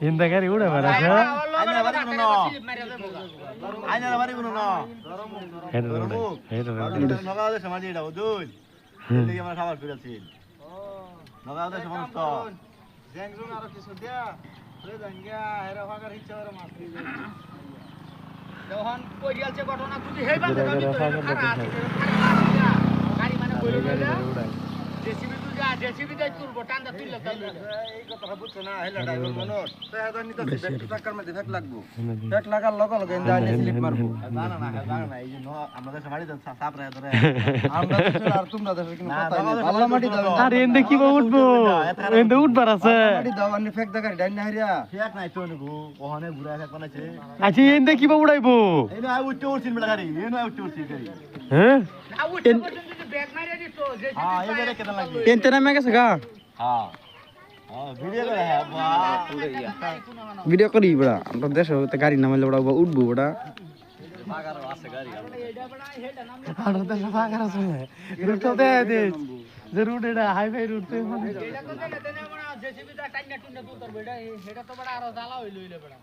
হিন্দা গাড়ি উড়ে বেড়াচ্ছে খাবার ফিরেছি ঘটনা তুই জেসিবি তুই যা জেসিবি যাই তুলবো টান্দা তুললে এই কথা বুঝছ না হেলা ড্রাইভার মনোর তো এত নিতে ব্যাক টাকার মধ্যে ফেক লাগবো ফেক লাগার লগে ইন্দাইলে স্লিপ মারবো জানা না এই যে আমাদের সমাড়ি দেন সাপ রে ধরে আমরা তো আর তোমরা দেশে কিন্তু কথা নাই বাল্লা মাটি দাও আরে এন্ডে কি উঠবো এন্ডে উঠবার আছে মাটি দাও আনি ফেক দাগারি ডাইন না হারিয়া ফেক নাই তো নিগো ওখানে ঘুরে ফেক বানাইছে আচ্ছা এন্ডে কি উড়াইবো এই না উঠতে উঠছিন বলা গাড়ি এই না উঠতে উঠছিন গাড়ি হ্যাঁ না উঠতে পর্যন্ত যদি ব্যাগ মাইরা দিত জেসিবি হ্যাঁ এই গাড়ি কেন লাগবে এন্তে নামে গেছে গা হ্যাঁ ভিডিও করে হ্যাঁ ভিডিও করি বড়া আমরা দেশে গাড়ি নামাইলে বড়া উঠবো বড়া বাগারও আছে গাড়ি এইটা বড়া হেটা নাম আমরা দেশে বাগার আছে রুট তো দে যে রুট এটা হাইওয়ে রুট তো মানে এটা তো দেনে দেনে বড়া জেসিবি দা টাইনা টুন্ডা তুলতর বেটা হেটা তো বড়া আরো জ্বালা হইলো বড়া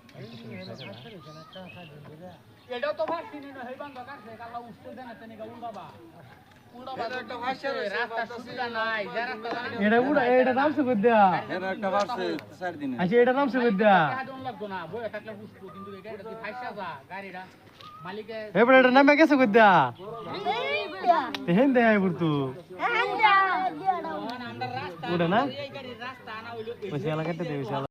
এটাও তো ভাসিনি না হেই বন্ধ কাছে কালা উঠতে দেনে তেনে গা উড়াবা একটা ভাষা রাস্তা সুবিধা নাই যে রাস্তা এটা উড়া এটা নামছে কইদা এর একটা ভাষা 4 দিনে আচ্ছা এটা নামছে কইদা হাদন লাগতো না বই থাকলে বুঝবো কিন্তু এই গাড়িটা তুই ফাইসা যা গাড়িটা মালিকে এবারে এটা নামে গেছে কইদা হেন দে আই বুরতু আমরা রাস্তা উড়ে না এই গাড়ির রাস্তা আনা হইলো ওই এলাকাতে দেবে